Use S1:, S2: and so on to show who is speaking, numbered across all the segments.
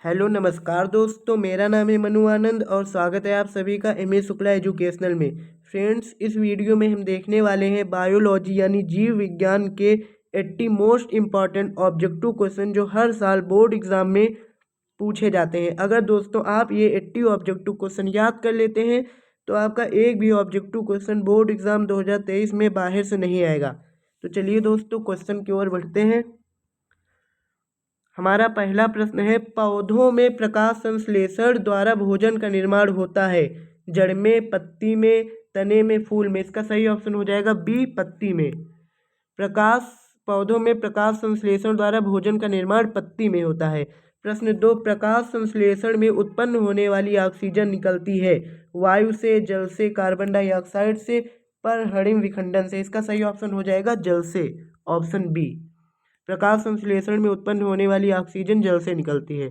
S1: Hello नमस्कार दोस्तों, मेरा नाम है मनु आनंद और स्वागत है आप सभी का एमए शुक्ला एजुकेशनल में। फ्रेंड्स, इस वीडियो में हम देखने वाले हैं बायोलॉजी यानी जीव विज्ञान के 80 मोस्ट इम्पॉर्टेंट ऑब्जेक्टिव क्वेश्चन जो हर साल बोर्ड एग्जाम में पूछे जाते हैं। अगर दोस्तों आप ये 80 ऑब्जेक्टिव क्वेश्चन याद कर लेते हैं तो आपका एक भी ऑब्जेक्टिव क्वेश्चन बोर्ड एग्जाम 2023 में बाहर से नहीं आएगा। तो चलिए दोस्तों क्वेश्चन की ओर बढ़ते हैं। हमारा पहला प्रश्न है, पौधों में प्रकाश संश्लेषण द्वारा भोजन का निर्माण होता है। जड़ में, पत्ती में, तने में, फूल में। इसका सही ऑप्शन हो जाएगा बी, पत्ती में। पौधों में प्रकाश संश्लेषण द्वारा भोजन का निर्माण पत्ती में होता है। प्रश्न 2, प्रकाश संश्लेषण में उत्पन्न होने वाली ऑक्सीजन निकलती है वायु से, जल से, कार्बन डाइऑक्साइड से, परहणिम विखंडन से। इसका सही ऑप्शन हो जाएगा जल से, ऑप्शन बी। प्रकाश संश्लेषण में उत्पन्न होने वाली ऑक्सीजन जल से निकलती है।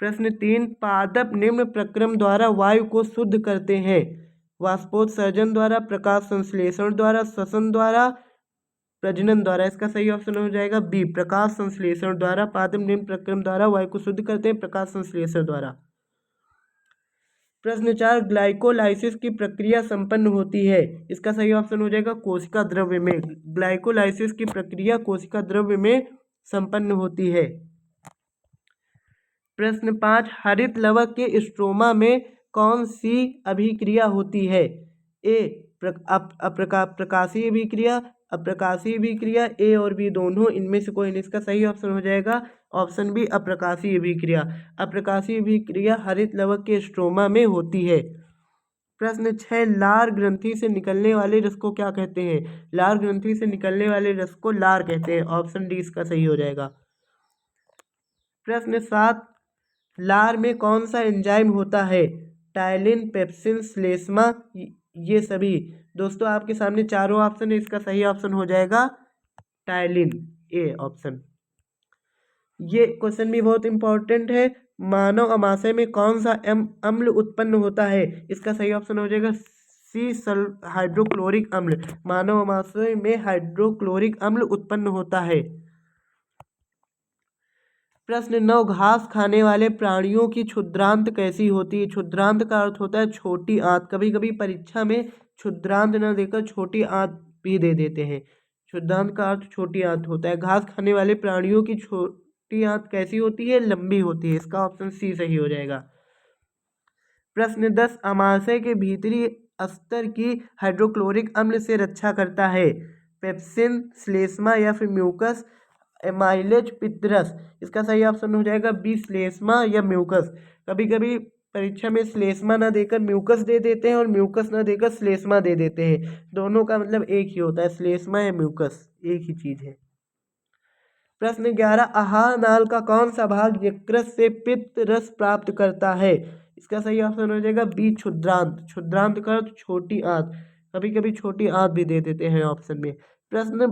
S1: प्रश्न 3, पादप निम्न प्रक्रम द्वारा वायु को शुद्ध करते हैं। वाष्पोत्सर्जन द्वारा, प्रकाश संश्लेषण द्वारा, श्वसन द्वारा, प्रजनन द्वारा। इसका सही ऑप्शन हो जाएगा बी, प्रकाश संश्लेषण द्वारा। पादप निम्न प्रक्रम द्वारा वायु को शुद्ध करते हैं प्रकाश संश्लेषण द्वारा। प्रश्न 4, ग्लाइकोलाइसिस की प्रक्रिया संपन्न होती है। इसका सही ऑप्शन हो जाएगा कोशिका द्रव्य में। ग्लाइकोलाइसिस की प्रक्रिया कोशिका द्रव्य में संपन्न होती है। प्रश्न 5, हरित लवक के स्ट्रोमा में कौन सी अभिक्रिया होती है? ए, प्रकाशीय अभिक्रिया, अप्रकाशीय अभिक्रिया, ए और बी दोनों, इनमें से कोई नहीं। इसका सही ऑप्शन हो जाएगा ऑप्शन बी, अप्रकाशीय अभिक्रिया। अप्रकाशीय अभिक्रिया हरित लवक के स्ट्रोमा में होती है। प्रश्न 6, लार ग्रंथि से निकलने वाले रस को क्या कहते हैं? लार ग्रंथि से निकलने वाले रस को लार कहते हैं। ऑप्शन डी इसका सही हो जाएगा। प्रश्न 7, लार में कौन सा एंजाइम होता है? टायलिन, पेप्सिन, श्लेष्मा, ये सभी। दोस्तों आपके सामने चारों ऑप्शन है, इसका सही ऑप्शन हो जाएगा टायलिन, ए ऑप्शन। ये क्वेश्चन भी बहुत इंपॉर्टेंट है। मानव अमाशय में कौन सा अम्ल उत्पन्न होता है? इसका सही ऑप्शन हो जाएगा सी, हाइड्रोक्लोरिक अम्ल। मानव अमाशय में हाइड्रोक्लोरिक अम्ल उत्पन्न होता है। प्रश्न 9, घास खाने वाले प्राणियों की क्षुद्रांत कैसी होती है? क्षुद्रांत का अर्थ होता है छोटी आंत। कभी कभी परीक्षा में क्षुद्रांत न देकर छोटी आंत भी दे देते हैं। क्षुद्रांत का अर्थ छोटी आंत होता है। घास खाने वाले प्राणियों की छोटी आंत कैसी होती है? लंबी होती है। इसका ऑप्शन सी सही हो जाएगा। प्रश्न 10, अमाशय के भीतरी स्तर की हाइड्रोक्लोरिक अम्ल से रक्षा करता है। पेप्सिन, श्लेष्मा या फिर म्यूकस, एमाइलेज, पित्तरस। इसका सही ऑप्शन हो जाएगा बी, श्लेष्मा या म्यूकस। कभी कभी परीक्षा में श्लेष्मा ना देकर म्यूकस दे देते हैं और म्यूकस ना देकर श्लेष्मा दे देते हैं। दोनों का मतलब एक ही होता है, श्लेष्मा या म्यूकस एक ही चीज है। प्रश्न 11, आहार नाल का कौन सा भाग यकृत से पित्त रस प्राप्त करता है? इसका सही ऑप्शन हो जाएगा बी, क्षुद्रांत। क्षुद्रांत का अर्थ छोटी आंत। कभी कभी छोटी आंत भी दे देते हैं ऑप्शन में। प्रश्न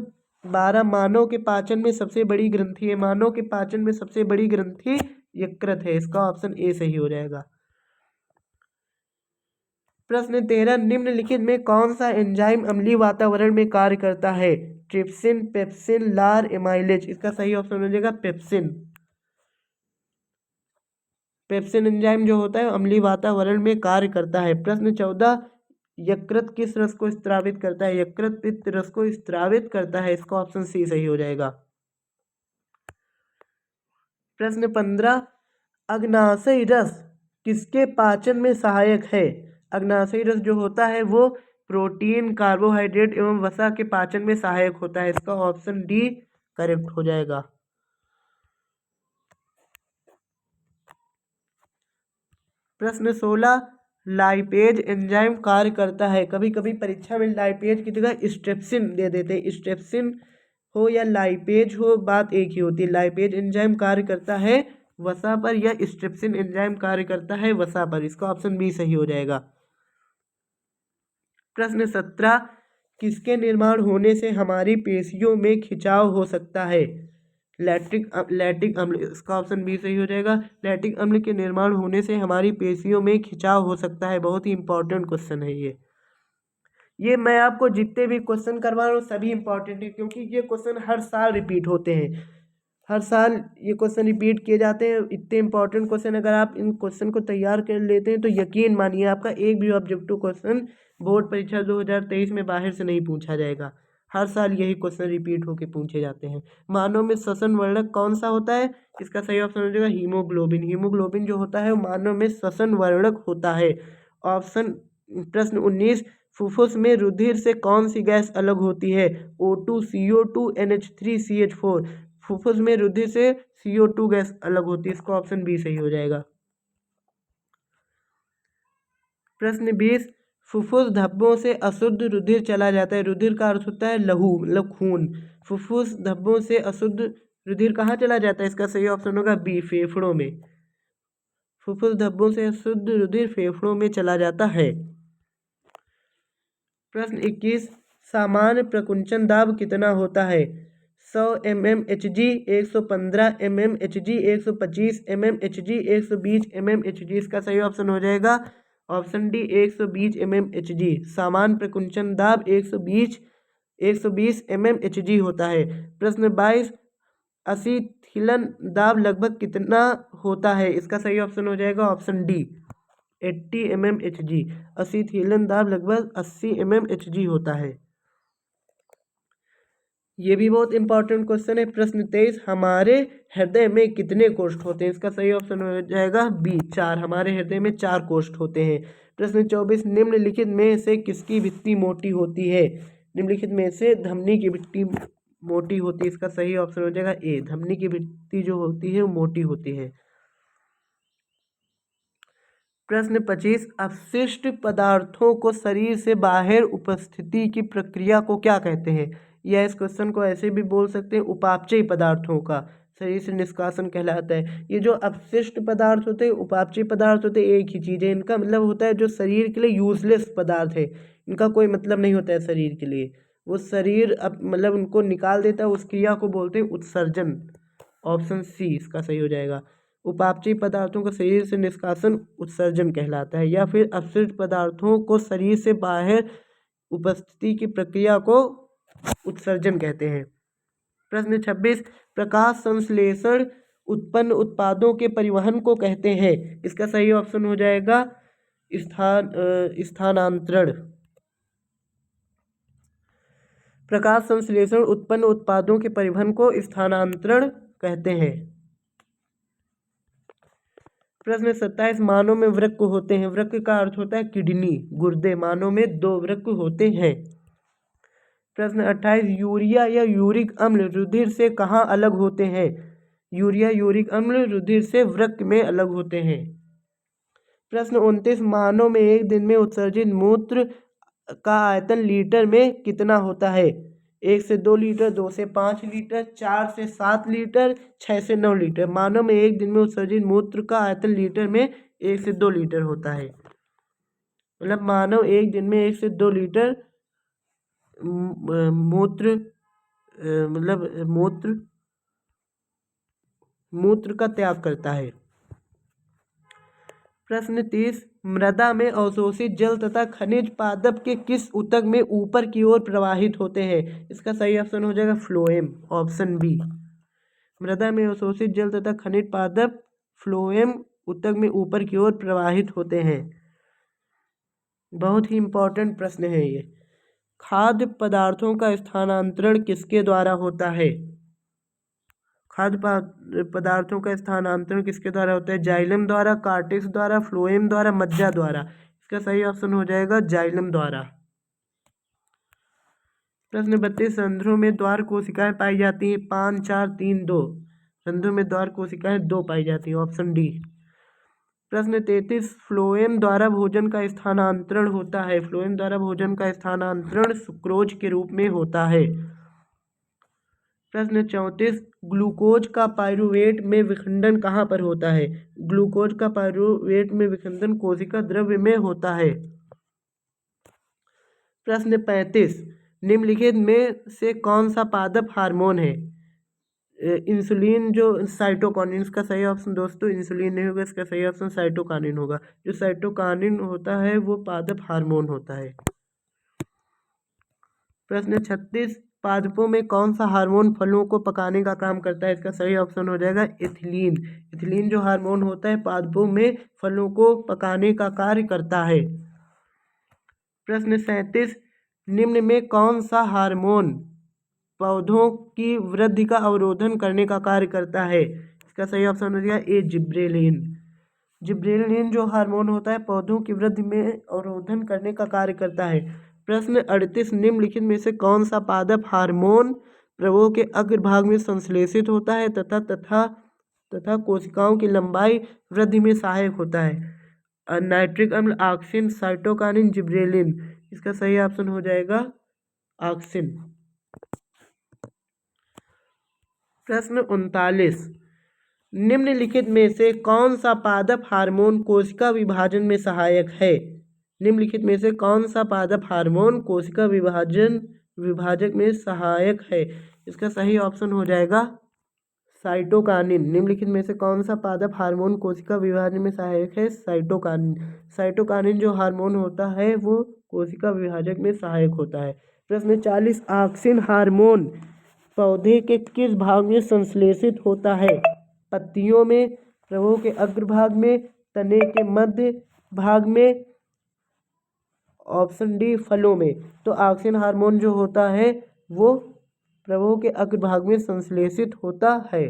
S1: 12, मानव के पाचन में सबसे बड़ी ग्रंथि है। मानव के पाचन में सबसे बड़ी ग्रंथि यकृत है। इसका ऑप्शन ए सही हो जाएगा। प्रश्न 13, निम्नलिखित में कौन सा एंजाइम अम्लीय वातावरण में कार्य करता है? ट्रिप्सिन, पेप्सिन, लार, एमाइलेज। इसका सही ऑप्शन हो जाएगा पेप्सिन। पेप्सिन एंजाइम जो होता है अम्लीय वातावरण में कार्य करता है। प्रश्न 14, यकृत किस रस को स्त्रावित करता है? यकृत पित्त रस को स्त्रावित करता है। इसका ऑप्शन सी सही हो जाएगा। प्रश्न 15, अग्नाशयी रस किसके पाचन में सहायक है? अग्नाशयी रस जो होता है वो प्रोटीन, कार्बोहाइड्रेट एवं वसा के पाचन में सहायक होता है। इसका ऑप्शन डी करेक्ट हो जाएगा। प्रश्न 16, लाइपेज एंजाइम कार्य करता है। कभी कभी परीक्षा में लाइपेज की जगह स्ट्रेप्सिन दे देते हैं। स्ट्रेप्सिन हो या लाइपेज हो, बात एक ही होती है। लाइपेज एंजाइम कार्य करता है वसा पर या स्ट्रेप्सिन एंजाइम कार्य करता है वसा पर। इसका ऑप्शन बी सही हो जाएगा। प्रश्न 17, किसके निर्माण होने से हमारी पेशियों में खिंचाव हो सकता है? लैक्टिक अम्ल। इसका ऑप्शन बी सही हो जाएगा। लैक्टिक अम्ल के निर्माण होने से हमारी पेशियों में खिंचाव हो सकता है। बहुत ही इंपॉर्टेंट क्वेश्चन है ये मैं आपको जितने भी क्वेश्चन करवा रहा हूँ सभी इंपॉर्टेंट है, क्योंकि ये क्वेश्चन हर साल रिपीट होते हैं। हर साल ये क्वेश्चन रिपीट किए जाते हैं। इतने इंपॉर्टेंट क्वेश्चन, अगर आप इन क्वेश्चन को तैयार कर लेते हैं तो यकीन मानिए आपका एक भी ऑब्जेक्टिव क्वेश्चन बोर्ड परीक्षा 2023 में बाहर से नहीं पूछा जाएगा। हर साल यही क्वेश्चन रिपीट होकर पूछे जाते हैं। मानव में श्वसन वर्णक कौन सा होता है? इसका सही ऑप्शन हो जाएगा हीमोग्लोबिन। हीमोग्लोबिन जो होता है वो मानव में श्वसन वर्णक होता है। ऑप्शन प्रश्न 19, फुफ्फुस में रुधिर से कौन सी गैस अलग होती है? O2, CO2, NH3, CH4। फुफ्फुस में रुधिर से CO2 गैस अलग होती है। इसका ऑप्शन बी सही हो जाएगा। प्रश्न 20, फुफ्फुस धब्बों से अशुद्ध रुधिर चला जाता है। रुधिर का अर्थ होता है लहू, मतलब खून। फुफ्फुस धब्बों से अशुद्ध रुधिर कहाँ चला जाता है? इसका सही ऑप्शन होगा बी, फेफड़ों में। फुफ्फुस धब्बों से अशुद्ध रुधिर फेफड़ों में चला जाता है। प्रश्न 21, सामान्य प्रकुंचन दाब कितना होता है? 100 mmHg, 115 mmHg, 125 mmHg, 120 mmHg। इसका सही ऑप्शन हो जाएगा ऑप्शन डी, 120 mmHg। सामान्य प्रकुंचन दाब 120 mmHg होता है। प्रश्न 22, असिथिलन दाब लगभग कितना होता है? इसका सही ऑप्शन हो जाएगा ऑप्शन डी, 80 mmHg। असिथिलन दाब लगभग 80 mmHg होता है। ये भी बहुत इंपॉर्टेंट क्वेश्चन है। प्रश्न 23, हमारे हृदय में कितने कोष्ठ होते हैं? इसका सही ऑप्शन हो जाएगा बी, 4। हमारे हृदय में 4 कोष्ठ होते हैं। प्रश्न 24, निम्नलिखित में से किसकी भित्ति मोटी होती है? निम्नलिखित में से धमनी की भित्ति मोटी होती है। इसका सही ऑप्शन हो जाएगा ए, धमनी की भित्ति जो होती है वो मोटी होती है। प्रश्न 25, अपशिष्ट पदार्थों को शरीर से बाहर उपस्थिति की प्रक्रिया को क्या कहते हैं? या इस क्वेश्चन को ऐसे भी बोल सकते हैं, उपापचयी पदार्थों का शरीर से निष्कासन कहलाता है। ये जो अपशिष्ट पदार्थ होते हैं, उपापचयी पदार्थ होते हैं, एक ही चीज़ है। इनका मतलब होता है जो शरीर के लिए यूजलेस पदार्थ है, इनका कोई मतलब नहीं होता है शरीर के लिए। वो शरीर अब मतलब उनको निकाल देता है, उस क्रिया को बोलते हैं उत्सर्जन। ऑप्शन सी इसका सही हो जाएगा। उपापचयी पदार्थों का शरीर से निष्कासन उत्सर्जन कहलाता है। या फिर अपशिष्ट पदार्थों को शरीर से बाहर उपस्थिति की प्रक्रिया को उत्सर्जन कहते हैं। प्रश्न 26, प्रकाश संश्लेषण उत्पन्न उत्पादों के परिवहन को कहते हैं। इसका सही ऑप्शन हो जाएगा स्थानांतरण। प्रकाश संश्लेषण उत्पन्न उत्पादों के परिवहन को स्थानांतरण कहते हैं। प्रश्न 27, मानव में वृक्क होते हैं। वृक्क का अर्थ होता है किडनी, गुर्दे। मानव में 2 वृक्क होते हैं। प्रश्न 28, यूरिया या यूरिक अम्ल रुधिर से कहाँ अलग होते हैं? यूरिया यूरिक अम्ल रुधिर से वृक्क में अलग होते हैं। प्रश्न 29, मानव में एक दिन में उत्सर्जित मूत्र का आयतन लीटर में कितना होता है? 1 से 2 लीटर, 2 से 5 लीटर, 4 से 7 लीटर, 6 से 9 लीटर। मानव में एक दिन में उत्सर्जित मूत्र का आयतन लीटर में 1 से 2 लीटर होता है। मतलब मानव एक दिन में 1 से 2 लीटर मूत्र मूत्र का त्याग करता है। प्रश्न 30, मृदा में अवशोषित जल तथा खनिज पादप के किस ऊतक में ऊपर की ओर प्रवाहित होते हैं? इसका सही ऑप्शन हो जाएगा फ्लोएम, ऑप्शन बी। मृदा में अवशोषित जल तथा खनिज पादप फ्लोएम ऊतक में ऊपर की ओर प्रवाहित होते हैं। बहुत ही इंपॉर्टेंट प्रश्न है ये। खाद्य पदार्थों का स्थानांतरण किसके द्वारा होता है? खाद्य पदार्थों का स्थानांतरण किसके द्वारा होता है? जाइलम द्वारा, कार्टेक्स द्वारा, फ्लोएम द्वारा, मज्जा द्वारा। इसका सही ऑप्शन हो जाएगा जाइलम द्वारा। प्रश्न 32, रंध्रों में द्वार कोशिकाएं पाई जाती हैं। 5, 4, 3, 2। रंध्रों में द्वार कोशिकाएं 2 पाई जाती हैं, ऑप्शन डी। प्रश्न 33, फ्लोएम द्वारा भोजन का स्थानांतरण होता है। फ्लोएम द्वारा भोजन का स्थानांतरण सुक्रोज के रूप में होता है। प्रश्न 34, ग्लूकोज का पाइरूवेट में विखंडन कहाँ पर होता है? ग्लूकोज का पाइरूवेट में विखंडन कोशिका द्रव्य में होता है। प्रश्न 35, निम्नलिखित में से कौन सा पादप हार्मोन है? इंसुलिन जो साइटोकाइनिन। इसका सही ऑप्शन दोस्तों इंसुलिन नहीं होगा, इसका सही ऑप्शन साइटोकाइनिन होगा। जो साइटोकाइनिन होता है वो पादप हार्मोन होता है। प्रश्न 36, पादपों में कौन सा हार्मोन फलों को पकाने का काम करता है? इसका सही ऑप्शन हो जाएगा एथिलीन। एथिलीन जो हार्मोन होता है पादपों में फलों को पकाने का कार्य करता है। प्रश्न 37, निम्न में कौन सा हार्मोन पौधों की वृद्धि का अवरोधन करने का कार्य करता है? इसका सही ऑप्शन हो जाएगा ए जिब्रेलिन। जिब्रेलिन जो हार्मोन होता है पौधों की वृद्धि में अवरोधन करने का कार्य करता है। प्रश्न 38, निम्नलिखित में से कौन सा पादप हार्मोन प्रवों के अग्रभाग में संश्लेषित होता है तथा कोशिकाओं की लंबाई वृद्धि में सहायक होता है? नाइट्रिक अम्ल, ऑक्सिन, साइटोकाइनिन, जिब्रेलिन। इसका सही ऑप्शन हो जाएगा ऑक्सिन। प्रश्न 39, निम्नलिखित में से कौन सा पादप हार्मोन कोशिका विभाजन में सहायक है? निम्नलिखित में से कौन सा पादप हार्मोन कोशिका विभाजक में सहायक है? इसका सही ऑप्शन हो जाएगा साइटोकाइनिन। निम्नलिखित में से कौन सा पादप हार्मोन कोशिका विभाजन में सहायक है? साइटोकाइनिन। साइटोकाइनिन जो हार्मोन होता है वो कोशिका विभाजक में सहायक होता है। प्रश्न 40, ऑक्सिन हार्मोन पौधे के किस भाग में संश्लेषित होता है? पत्तियों में, प्रभों के अग्रभाग में, तने के मध्य भाग में, ऑप्शन डी फलों में। तो ऑक्सिन हार्मोन जो होता है वो प्रभों के अग्रभाग में संश्लेषित होता है।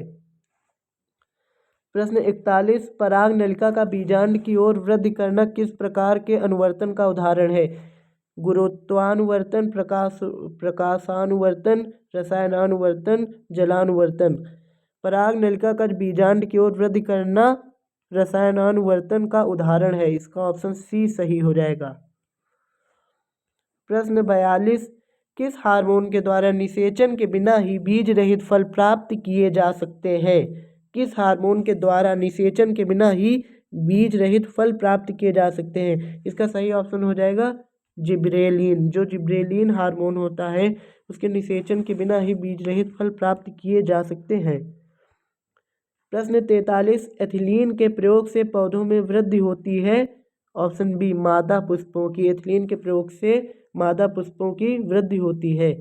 S1: प्रश्न 41, पराग नलिका का बीजांड की ओर वृद्धि करना किस प्रकार के अनुवर्तन का उदाहरण है? गुरुत्वानुवर्तन, प्रकाशानुवर्तन, रसायनानुवर्तन, जलानुवर्तन। पराग नलिका का बीजांड की ओर वृद्धि करना रसायनानुवर्तन का उदाहरण है। इसका ऑप्शन सी सही हो जाएगा। प्रश्न 42, किस हार्मोन के द्वारा निषेचन के बिना ही बीज रहित फल प्राप्त किए जा सकते हैं? किस हार्मोन के द्वारा निषेचन के बिना ही बीज रहित फल प्राप्त किए जा सकते हैं? इसका सही ऑप्शन हो जाएगा जिब्रेलिन। जो जिब्रेलिन हार्मोन होता है उसके निषेचन के बिना ही बीज रहित फल प्राप्त किए जा सकते हैं। प्रश्न 43, एथिलीन के प्रयोग से पौधों में वृद्धि होती है? ऑप्शन बी मादा पुष्पों की। एथिलीन के प्रयोग से मादा पुष्पों की वृद्धि होती है।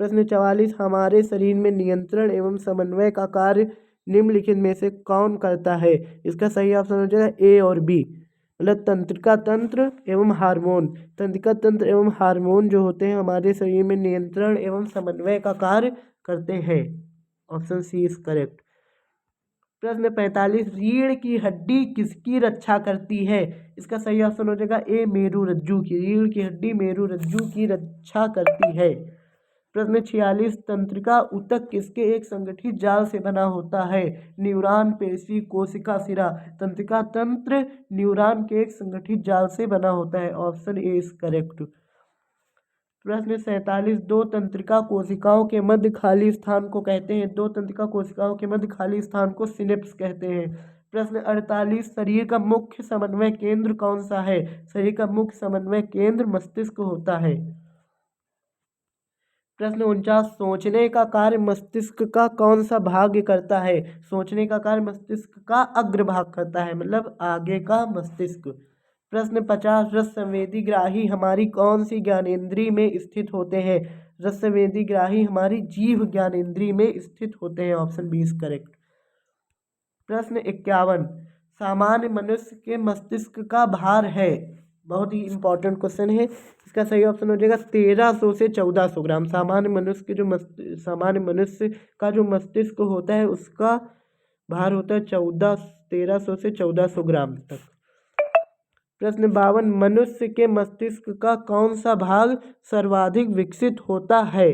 S1: प्रश्न 44, हमारे शरीर में नियंत्रण एवं समन्वय का कार्य निम्नलिखित में से कौन करता है? इसका सही ऑप्शन हो जाएगा ए और बी, मतलब तंत्रिका तंत्र एवं हार्मोन। तंत्रिका तंत्र एवं हार्मोन जो होते हैं हमारे शरीर में नियंत्रण एवं समन्वय का कार्य करते हैं। Option C is correct. प्रश्न 45, रीढ़ की हड्डी किसकी रक्षा करती है? इसका सही ऑप्शन हो जाएगा ए मेरुरज्जु की। रीढ़ की हड्डी मेरुरज्जु की रक्षा करती है। प्रश्न 46, तंत्रिका ऊतक किसके एक संगठित जाल से बना होता है? न्यूरॉन, पेशी, कोशिका, सिरा। तंत्रिका तंत्र न्यूरॉन के एक संगठित जाल से बना होता है। Option A is correct. प्रश्न 47, दो तंत्रिका कोशिकाओं के मध्य खाली स्थान को कहते हैं? दो तंत्रिका कोशिकाओं के मध्य खाली स्थान को सिनेप्स कहते हैं। प्रश्न 48, शरीर का मुख्य समन्वय केंद्र कौन सा है? शरीर का मुख्य समन्वय केंद्र मस्तिष्क होता है। प्रश्न 49, सोचने का कार्य मस्तिष्क का कौन सा भाग करता है? सोचने का कार्य मस्तिष्क का अग्रभाग करता है, मतलब आगे का मस्तिष्क। प्रश्न 50, रस संवेदी ग्राही हमारी कौन सी ज्ञानेंद्रिय में स्थित होते हैं? रस संवेदी ग्राही हमारी जीभ ज्ञानेंद्रिय में स्थित होते हैं। Option B is correct. प्रश्न 51, सामान्य मनुष्य के मस्तिष्क का भार है? बहुत ही इंपॉर्टेंट क्वेश्चन है। इसका सही ऑप्शन हो जाएगा 1300 से 1400 ग्राम। सामान्य मनुष्य का जो मस्तिष्क होता है उसका भार होता है 1300 से 1400 ग्राम तक। प्रश्न 52, मनुष्य के मस्तिष्क का कौन सा भाग सर्वाधिक विकसित होता है?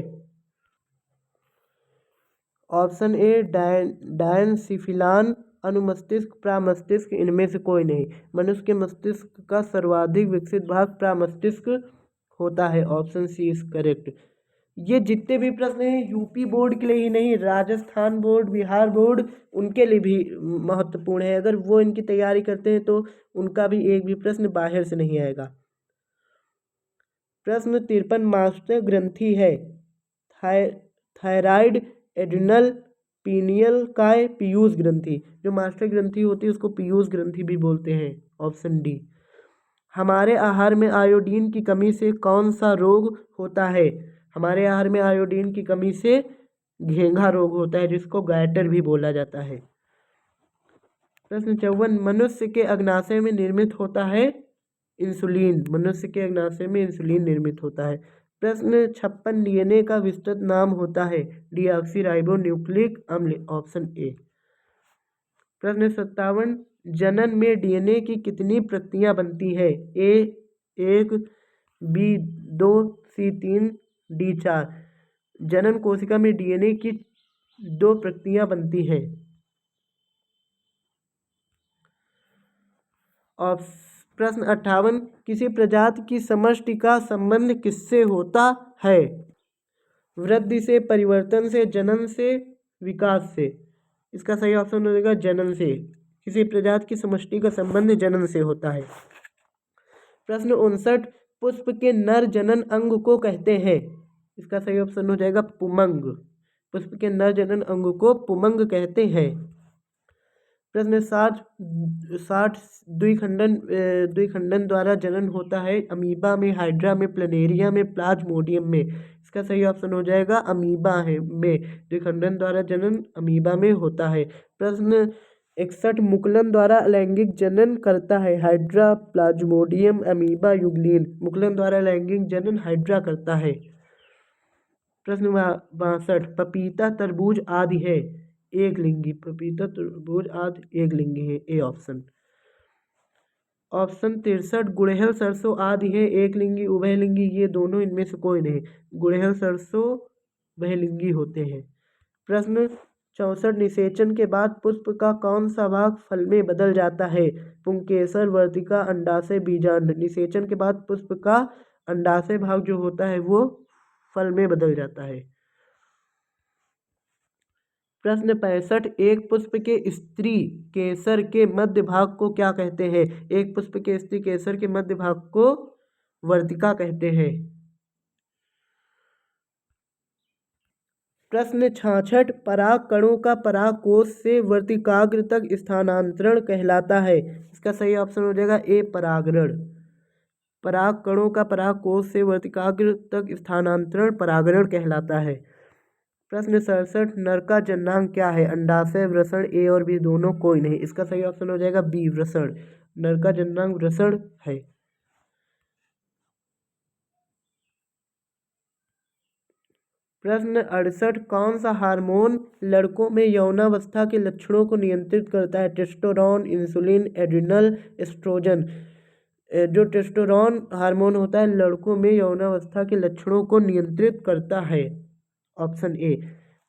S1: ऑप्शन ए डायनसिफिलान, अनुमस्तिष्क, प्रामस्तिष्क। इनमें से कोई नहीं। मनुष्य के मस्तिष्क का सर्वाधिक विकसित भाग प्रामस्तिष्क होता है। Option C is correct. ये जितने भी प्रश्न हैं यूपी बोर्ड के लिए ही नहीं, राजस्थान बोर्ड, बिहार बोर्ड, उनके लिए भी महत्वपूर्ण है। अगर वो इनकी तैयारी करते हैं तो उनका भी एक भी प्रश्न बाहर से नहीं आएगा। प्रश्न 53, मास्टर ग्रंथि है? थायराइड, एड्रिनल, पीनियल काय, पीयूष ग्रंथि। जो मास्टर ग्रंथि होती है उसको पीयूष ग्रंथि भी बोलते हैं। Option D. हमारे आहार में आयोडीन की कमी से कौन सा रोग होता है? हमारे आहार में आयोडीन की कमी से घेंघा रोग होता है, जिसको गैटर भी बोला जाता है। प्रश्न 54, मनुष्य के अग्नाशय में निर्मित होता है इंसुलिन। मनुष्य के अग्नाशय में इंसुलिन निर्मित होता है। प्रश्न 56, डीएनए का विस्तृत नाम होता है डीऑक्सी न्यूक्लिक अम्ल, ऑप्शन ए। प्रश्न 57, जनन में डीएनए की कितनी प्रतियां बनती है? ए 1, बी 2, सी 3, डी 4। जनन कोशिका में डीएनए की 2 प्रतियां बनती हैं। और प्रश्न 58, किसी प्रजाति की समष्टि का संबंध किससे होता है? वृद्धि से, परिवर्तन से, जनन से, विकास से। इसका सही ऑप्शन हो जाएगा जनन से। किसी प्रजाति की समष्टि का संबंध जनन से होता है। प्रश्न 59, पुष्प के नर जनन अंग को कहते हैं? इसका सही ऑप्शन हो जाएगा पुमंग। पुष्प के नर जनन अंग को पुमंग कहते हैं। प्रश्न 60, द्विखंडन द्वारा जनन होता है अमीबा में, हाइड्रा में, प्लनेरिया में, प्लाज्मोडियम में। इसका सही ऑप्शन हो जाएगा अमीबा में। द्विखंडन द्वारा जनन अमीबा में होता है। प्रश्न 61, मुकुलन द्वारा अलैंगिक जनन करता है हाइड्रा, प्लाज्मोडियम, अमीबा, यूग्लिन। मुकुलन द्वारा अलैंगिक जनन हाइड्रा करता है। प्रश्न 62, पपीता, तरबूज आदि है एक लिंगी। पपीता, तरबूज आदि एक लिंगी है, ए ऑप्शन। ऑप्शन 63, गुड़हल, सरसों आदि है एक लिंगी, उभयलिंगी। ये दोनों इनमें से कोई नहीं। गुड़हल, सरसों उभयलिंगी होते हैं। प्रश्न 64, निषेचन के बाद पुष्प का कौन सा भाग फल में बदल जाता है? पुंकेसर, वर्तिका, अंडाशय, बीजांड। निषेचन के बाद पुष्प का अंडाशय भाग जो होता है वो फल में बदल जाता है। प्रश्न 65, एक पुष्प के स्त्री केसर के मध्य भाग को क्या कहते हैं? एक पुष्प के स्त्री केसर के मध्य भाग को वर्तिका कहते हैं। प्रश्न 66, पराग कणों का परागकोश से वर्तिकाग्र तक स्थानांतरण कहलाता है। इसका सही ऑप्शन हो जाएगा ए परागण। पराग कणों का परागकोश से वर्तिकाग्र तक स्थानांतरण परागण कहलाता है। प्रश्न 67, नर का जननांग क्या है? अंडाशय, वृषण, ए और बी दोनों कोई नहीं। इसका सही ऑप्शन हो जाएगा बी वृषण। नर का जननांग वृषण है। प्रश्न 68, कौन सा हार्मोन लड़कों में यौनावस्था के लक्षणों को नियंत्रित करता है? Testosterone, insulin, adrenal, oestrogen. जो टेस्टोस्टेरोन हार्मोन होता है लड़कों में यौनावस्था के लक्षणों को नियंत्रित करता है, ऑप्शन ए।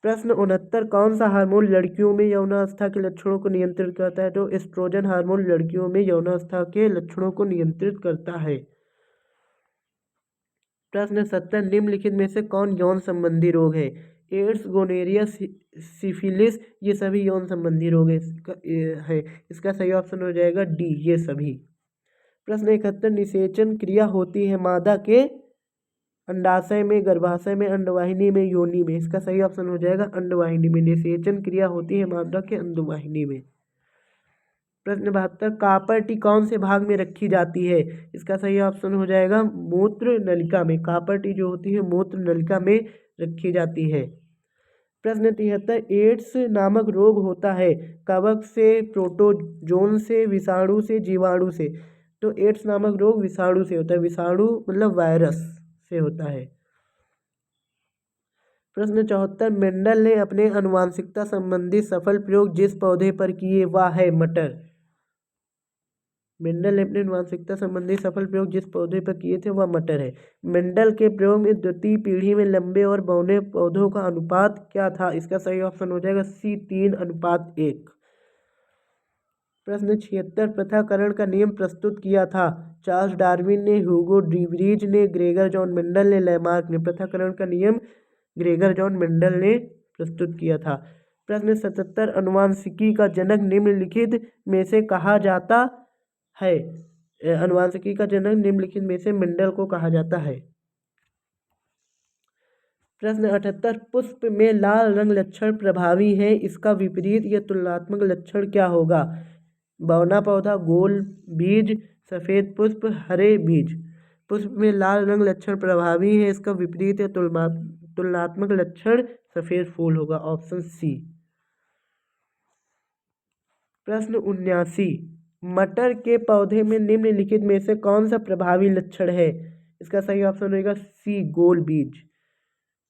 S1: प्रश्न 69, कौन सा हार्मोन लड़कियों में यौनावस्था के लक्षणों को नियंत्रित करता है? तो एस्ट्रोजन हार्मोन लड़कियों में यौनावस्था के लक्षणों को नियंत्रित करता है। प्रश्न 70, निम्नलिखित में से कौन यौन संबंधी रोग है? एड्स, गोनेरिया, सिफिलिस, ये सभी यौन संबंधी रोग है। इसका सही ऑप्शन हो जाएगा डी, ये सभी। प्रश्न 71, निषेचन क्रिया होती है मादा के अंडाशय में, गर्भाशय में, अंडवाहिनी में, योनि में। इसका सही ऑप्शन हो जाएगा अंडवाहिनी में। निषेचन क्रिया होती है मादा के अंडवाहिनी में। प्रश्न 72, कापर टी कौन से भाग में रखी जाती है? इसका सही ऑप्शन हो जाएगा मूत्र नलिका में। कापर टी जो होती है मूत्र नलिका में रखी जाती है। प्रश्न 73, एड्स नामक रोग होता है कवक से, प्रोटोजोन से, विषाणु से, जीवाणु से। तो एड्स नामक रोग विषाणु से होता है। विषाणु मतलब वायरस से होता है। प्रश्न 74, मेंडल ने अपने आनुवंशिकता संबंधी सफल प्रयोग जिस पौधे पर किए वह है मटर। मेंडल ने अपने आनुवंशिकता संबंधी सफल प्रयोग जिस पौधे पर किए थे वह मटर है। मेंडल के प्रयोग में द्वितीय पीढ़ी में लंबे और बौने पौधों का अनुपात क्या था? इसका सही ऑप्शन हो जाएगा सी 3:1। प्रश्न 76, पृथक्करण का नियम प्रस्तुत किया था? चार्ल्स डार्विन ने, ह्यूगो डीवरीज ने, ग्रेगर जॉन मेंडल ने, लैमार्क ने। पृथक्करण का नियम ग्रेगर जॉन मेंडल ने प्रस्तुत किया था। प्रश्न 77, आनुवंशिकी का जनक निम्नलिखित में से कहा जाता है? आनुवंशिकी का जनक निम्नलिखित में से मेंडल को कहा जाता है। प्रश्न 78, पुष्प में लाल रंग लक्षण प्रभावी है, इसका विपरीत या तुलनात्मक लक्षण क्या होगा? बौना पौधा, गोल बीज, सफेद पुष्प, हरे बीज। पुष्प में लाल रंग लक्षण प्रभावी है, इसका विपरीत है तुलनात्मक लक्षण सफेद फूल होगा, ऑप्शन सी। प्रश्न 79, मटर के पौधे में निम्नलिखित में से कौन सा प्रभावी लक्षण है? इसका सही ऑप्शन होगा सी, गोल बीज।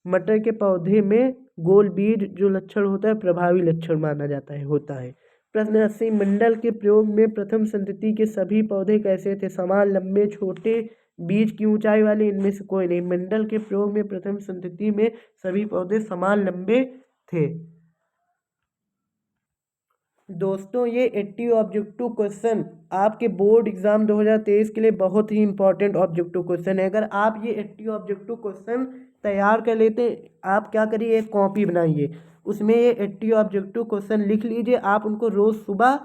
S1: मटर के पौधे में गोल बीज जो लक्षण होता है प्रभावी लक्षण माना जाता है, होता है। प्रश्न 80, मंडल के प्रयोग में प्रथम संतति के सभी पौधे कैसे थे? समान, लंबे, छोटे, बीज की ऊंचाई वाले? इनमें से कोई नहीं। मंडल के प्रयोग में प्रथम संतति में सभी पौधे समान लंबे थे। दोस्तों ये 80 ऑब्जेक्टिव क्वेश्चन आपके बोर्ड एग्जाम 2023 के लिए बहुत ही इंपॉर्टेंट ऑब्जेक्टिव क्वेश्चन है। अगर आप ये 80 ऑब्जेक्टिव क्वेश्चन तैयार कर लेते, आप क्या करिए, एक कॉपी बनाइए, उसमें ये 80 ऑब्जेक्टिव क्वेश्चन लिख लीजिए। आप उनको रोज़ सुबह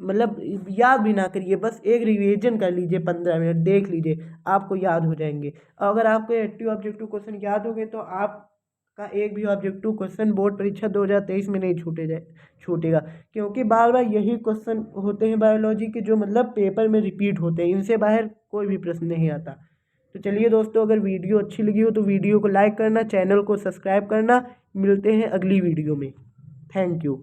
S1: मतलब याद भी ना करिए, बस एक रिवीजन कर लीजिए, 15 मिनट देख लीजिए, आपको याद हो जाएंगे। अगर आपको 80 ऑब्जेक्टिव क्वेश्चन याद हो गए तो आपका एक भी ऑब्जेक्टिव क्वेश्चन बोर्ड परीक्षा 2023 में नहीं छूटेगा, क्योंकि बार बार यही क्वेश्चन होते हैं बायोलॉजी के जो मतलब पेपर में रिपीट होते हैं, इनसे बाहर कोई भी प्रश्न नहीं आता। तो चलिए दोस्तों, अगर वीडियो अच्छी लगी हो तो वीडियो को लाइक करना, चैनल को सब्सक्राइब करना। मिलते हैं अगली वीडियो में। Thank you.